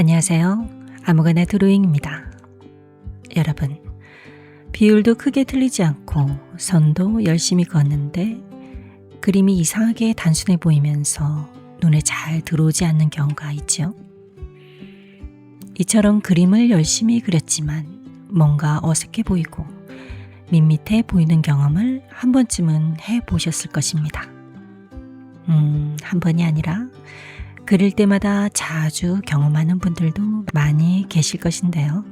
안녕하세요. 아무거나 드로잉입니다. 여러분, 비율도 크게 틀리지 않고 선도 열심히 그었는데 그림이 이상하게 단순해 보이면서 눈에 잘 들어오지 않는 경우가 있죠. 이처럼 그림을 열심히 그렸지만 뭔가 어색해 보이고 밋밋해 보이는 경험을 한 번쯤은 해보셨을 것입니다. 한 번이 아니라 그릴 때마다 자주 경험하는 분들도 많이 계실 것인데요.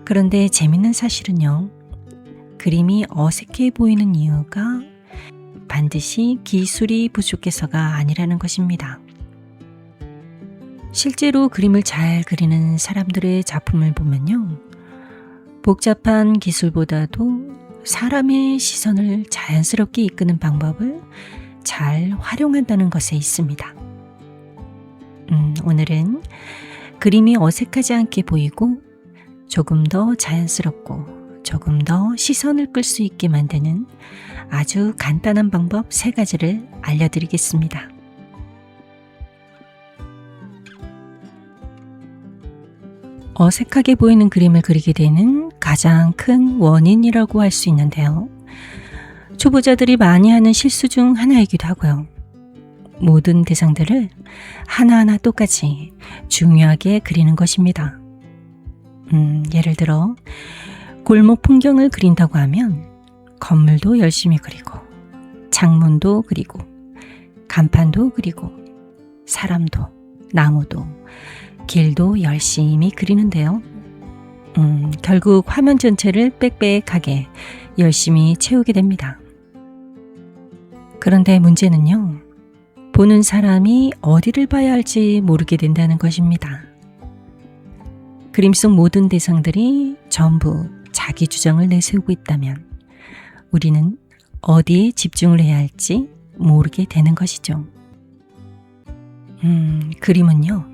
그런데 재밌는 사실은요, 그림이 어색해 보이는 이유가 반드시 기술이 부족해서가 아니라는 것입니다. 실제로 그림을 잘 그리는 사람들의 작품을 보면요, 복잡한 기술보다도 사람의 시선을 자연스럽게 이끄는 방법을 잘 활용한다는 것에 있습니다. 오늘은 그림이 어색하지 않게 보이고 조금 더 자연스럽고 조금 더 시선을 끌 수 있게 만드는 아주 간단한 방법 3가지를 알려드리겠습니다. 어색하게 보이는 그림을 그리게 되는 가장 큰 원인이라고 할 수 있는데요. 초보자들이 많이 하는 실수 중 하나이기도 하고요. 모든 대상들을 하나하나 똑같이 중요하게 그리는 것입니다. 예를 들어 골목 풍경을 그린다고 하면 건물도 열심히 그리고 창문도 그리고 간판도 그리고 사람도 나무도 길도 열심히 그리는데요. 결국 화면 전체를 빽빽하게 열심히 채우게 됩니다. 그런데 문제는요, 보는 사람이 어디를 봐야 할지 모르게 된다는 것입니다. 그림 속 모든 대상들이 전부 자기 주장을 내세우고 있다면 우리는 어디에 집중을 해야 할지 모르게 되는 것이죠. 그림은요,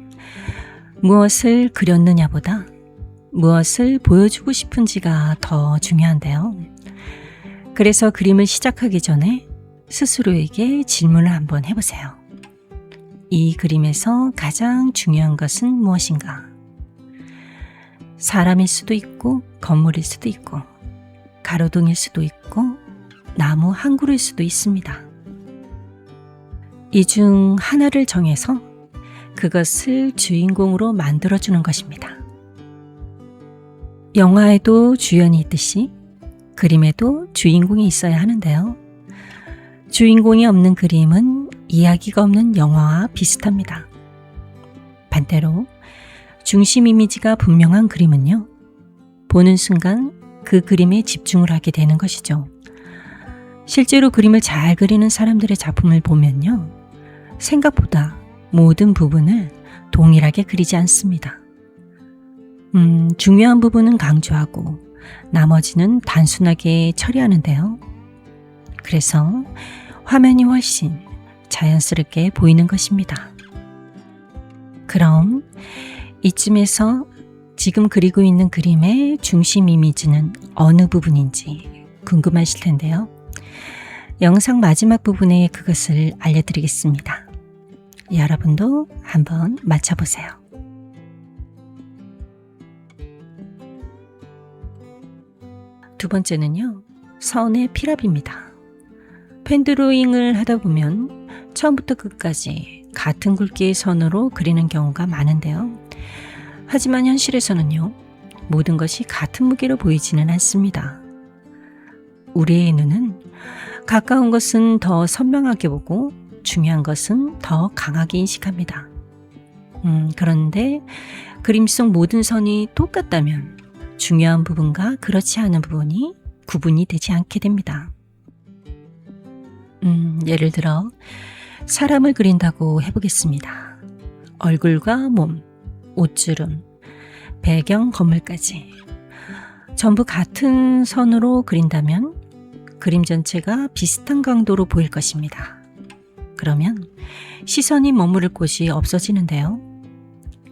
무엇을 그렸느냐보다 무엇을 보여주고 싶은지가 더 중요한데요. 그래서 그림을 시작하기 전에 스스로에게 질문을 한번 해보세요. 이 그림에서 가장 중요한 것은 무엇인가? 사람일 수도 있고 건물일 수도 있고 가로등일 수도 있고 나무 한 그루일 수도 있습니다. 이 중 하나를 정해서 그것을 주인공으로 만들어주는 것입니다. 영화에도 주연이 있듯이 그림에도 주인공이 있어야 하는데요. 주인공이 없는 그림은 이야기가 없는 영화와 비슷합니다. 반대로 중심 이미지가 분명한 그림은요, 보는 순간 그 그림에 집중을 하게 되는 것이죠. 실제로 그림을 잘 그리는 사람들의 작품을 보면요, 생각보다 모든 부분을 동일하게 그리지 않습니다. 중요한 부분은 강조하고 나머지는 단순하게 처리하는데요. 그래서 화면이 훨씬 자연스럽게 보이는 것입니다. 그럼 이쯤에서 지금 그리고 있는 그림의 중심 이미지는 어느 부분인지 궁금하실 텐데요. 영상 마지막 부분에 그것을 알려드리겠습니다. 여러분도 한번 맞춰보세요. 두 번째는요, 선의 피랍입니다. 펜드로잉을 하다 보면 처음부터 끝까지 같은 굵기의 선으로 그리는 경우가 많은데요. 하지만 현실에서는요, 모든 것이 같은 무게로 보이지는 않습니다. 우리의 눈은 가까운 것은 더 선명하게 보고 중요한 것은 더 강하게 인식합니다. 그런데 그림 속 모든 선이 똑같다면 중요한 부분과 그렇지 않은 부분이 구분이 되지 않게 됩니다. 예를 들어 사람을 그린다고 해보겠습니다. 얼굴과 몸, 옷주름, 배경, 건물까지 전부 같은 선으로 그린다면 그림 전체가 비슷한 강도로 보일 것입니다. 그러면 시선이 머무를 곳이 없어지는데요.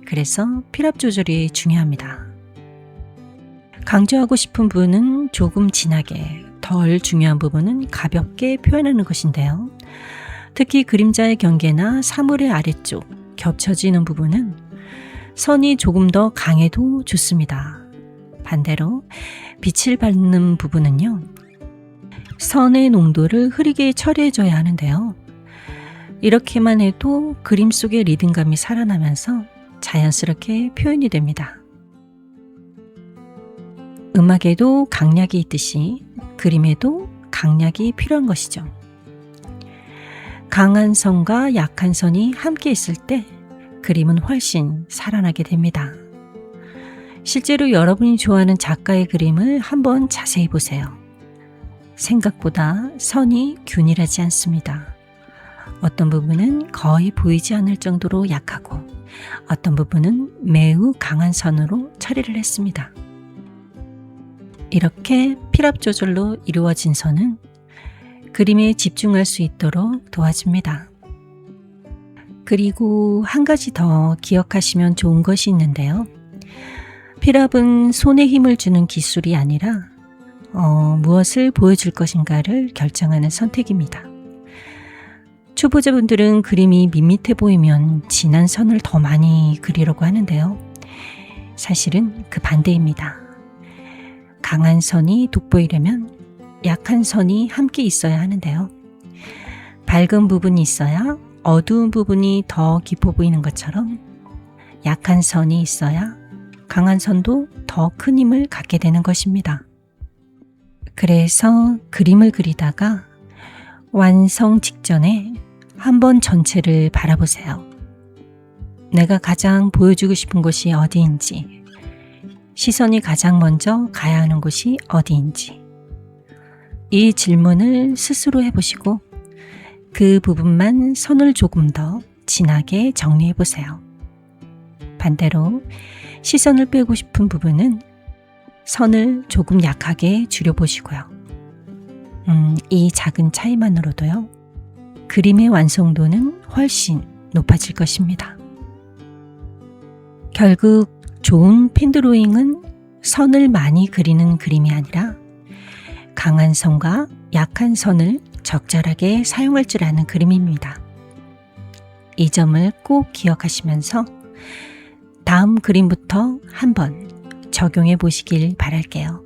그래서 피랍 조절이 중요합니다. 강조하고 싶은 부분은 조금 진하게, 덜 중요한 부분은 가볍게 표현하는 것인데요. 특히 그림자의 경계나 사물의 아래쪽, 겹쳐지는 부분은 선이 조금 더 강해도 좋습니다. 반대로 빛을 받는 부분은요, 선의 농도를 흐리게 처리해줘야 하는데요. 이렇게만 해도 그림 속의 리듬감이 살아나면서 자연스럽게 표현이 됩니다. 음악에도 강약이 있듯이 그림에도 강약이 필요한 것이죠. 강한 선과 약한 선이 함께 있을 때 그림은 훨씬 살아나게 됩니다. 실제로 여러분이 좋아하는 작가의 그림을 한번 자세히 보세요. 생각보다 선이 균일하지 않습니다. 어떤 부분은 거의 보이지 않을 정도로 약하고 어떤 부분은 매우 강한 선으로 처리를 했습니다. 이렇게 필압 조절로 이루어진 선은 그림에 집중할 수 있도록 도와줍니다. 그리고 한 가지 더 기억하시면 좋은 것이 있는데요. 필압은 손에 힘을 주는 기술이 아니라 무엇을 보여줄 것인가를 결정하는 선택입니다. 초보자분들은 그림이 밋밋해 보이면 진한 선을 더 많이 그리려고 하는데요. 사실은 그 반대입니다. 강한 선이 돋보이려면 약한 선이 함께 있어야 하는데요. 밝은 부분이 있어야 어두운 부분이 더 깊어 보이는 것처럼 약한 선이 있어야 강한 선도 더 큰 힘을 갖게 되는 것입니다. 그래서 그림을 그리다가 완성 직전에 한번 전체를 바라보세요. 내가 가장 보여주고 싶은 곳이 어디인지, 시선이 가장 먼저 가야 하는 곳이 어디인지, 이 질문을 스스로 해보시고 그 부분만 선을 조금 더 진하게 정리해 보세요. 반대로 시선을 빼고 싶은 부분은 선을 조금 약하게 줄여보시고요. 이 작은 차이만으로도요, 그림의 완성도는 훨씬 높아질 것입니다. 결국 좋은 펜드로잉은 선을 많이 그리는 그림이 아니라 강한 선과 약한 선을 적절하게 사용할 줄 아는 그림입니다. 이 점을 꼭 기억하시면서 다음 그림부터 한번 적용해 보시길 바랄게요.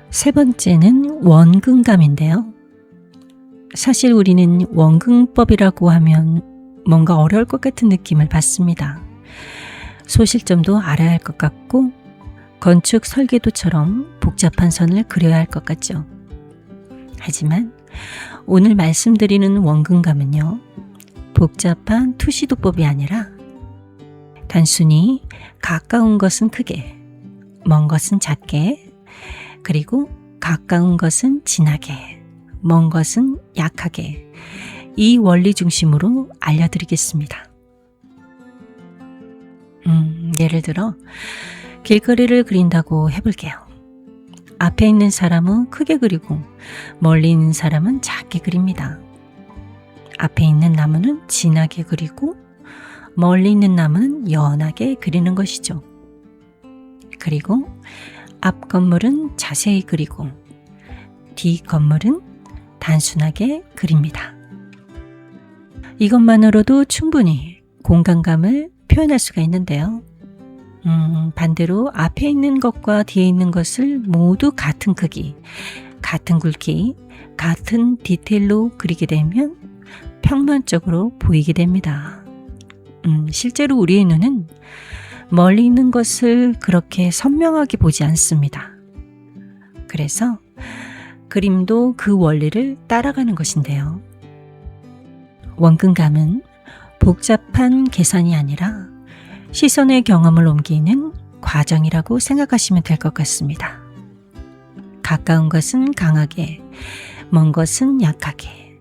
세 번째는 원근감인데요. 사실 우리는 원근법이라고 하면 뭔가 어려울 것 같은 느낌을 받습니다. 소실점도 알아야 할 것 같고 건축 설계도처럼 복잡한 선을 그려야 할 것 같죠. 하지만 오늘 말씀드리는 원근감은요, 복잡한 투시도법이 아니라 단순히 가까운 것은 크게, 먼 것은 작게, 그리고 가까운 것은 진하게, 먼 것은 약하게, 이 원리 중심으로 알려드리겠습니다. 예를 들어 길거리를 그린다고 해볼게요. 앞에 있는 사람은 크게 그리고 멀리 있는 사람은 작게 그립니다. 앞에 있는 나무는 진하게 그리고 멀리 있는 나무는 연하게 그리는 것이죠. 그리고 앞 건물은 자세히 그리고 뒤 건물은 단순하게 그립니다. 이것만으로도 충분히 공간감을 표현할 수가 있는데요. 반대로 앞에 있는 것과 뒤에 있는 것을 모두 같은 크기, 같은 굵기, 같은 디테일로 그리게 되면 평면적으로 보이게 됩니다. 실제로 우리의 눈은 멀리 있는 것을 그렇게 선명하게 보지 않습니다. 그래서 그림도 그 원리를 따라가는 것인데요. 원근감은 복잡한 계산이 아니라 시선의 경험을 옮기는 과정이라고 생각하시면 될 것 같습니다. 가까운 것은 강하게, 먼 것은 약하게,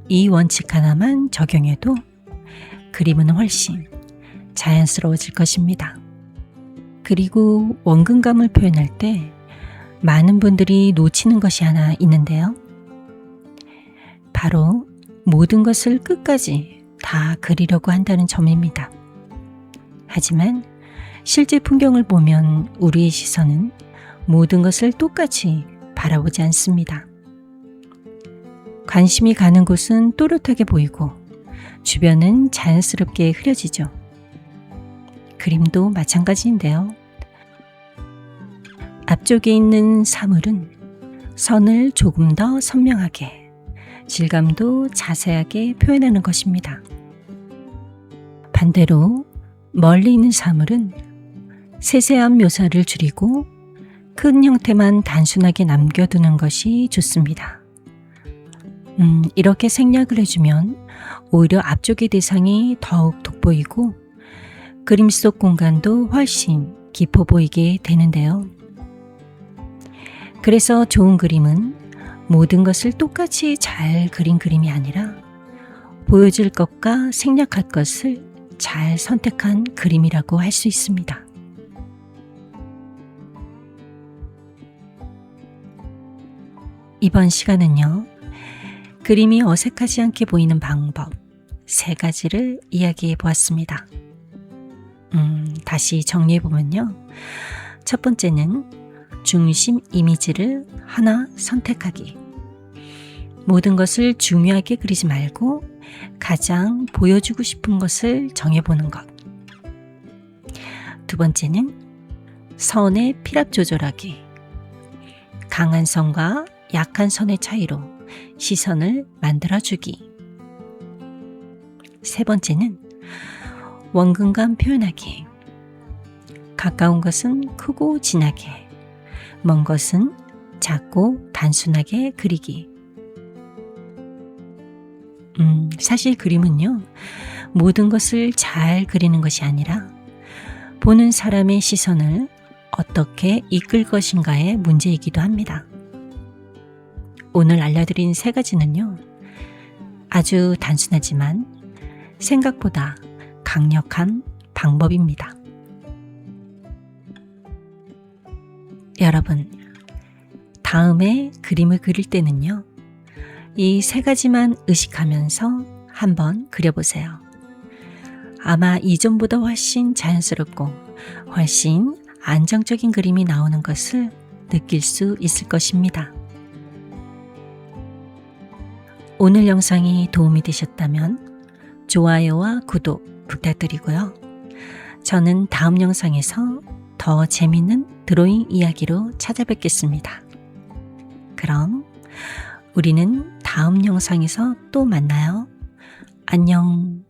이 원칙 하나만 적용해도 그림은 훨씬 자연스러워질 것입니다. 그리고 원근감을 표현할 때 많은 분들이 놓치는 것이 하나 있는데요. 바로 모든 것을 끝까지 다 그리려고 한다는 점입니다. 하지만 실제 풍경을 보면 우리의 시선은 모든 것을 똑같이 바라보지 않습니다. 관심이 가는 곳은 또렷하게 보이고 주변은 자연스럽게 흐려지죠. 그림도 마찬가지인데요. 앞쪽에 있는 사물은 선을 조금 더 선명하게, 질감도 자세하게 표현하는 것입니다. 반대로 멀리 있는 사물은 세세한 묘사를 줄이고 큰 형태만 단순하게 남겨두는 것이 좋습니다. 이렇게 생략을 해주면 오히려 앞쪽의 대상이 더욱 돋보이고 그림 속 공간도 훨씬 깊어 보이게 되는데요. 그래서 좋은 그림은 모든 것을 똑같이 잘 그린 그림이 아니라 보여줄 것과 생략할 것을 잘 선택한 그림이라고 할 수 있습니다. 이번 시간은요, 그림이 어색하지 않게 보이는 방법 3가지를 이야기해 보았습니다. 다시 정리해 보면요. 첫 번째는 중심 이미지를 하나 선택하기. 모든 것을 중요하게 그리지 말고 가장 보여주고 싶은 것을 정해보는 것. 두 번째는 선의 필압 조절하기. 강한 선과 약한 선의 차이로 시선을 만들어주기. 세 번째는 원근감 표현하기. 가까운 것은 크고 진하게, 먼 것은 작고 단순하게 그리기. 사실 그림은요, 모든 것을 잘 그리는 것이 아니라 보는 사람의 시선을 어떻게 이끌 것인가의 문제이기도 합니다. 오늘 알려드린 3가지는요, 아주 단순하지만 생각보다 강력한 방법입니다. 여러분, 다음에 그림을 그릴 때는요, 이 3가지만 의식하면서 한번 그려보세요. 아마 이전보다 훨씬 자연스럽고 훨씬 안정적인 그림이 나오는 것을 느낄 수 있을 것입니다. 오늘 영상이 도움이 되셨다면 좋아요와 구독 부탁드리고요. 저는 다음 영상에서 더 재밌는 드로잉 이야기로 찾아뵙겠습니다. 그럼 우리는 다음 영상에서 또 만나요. 안녕.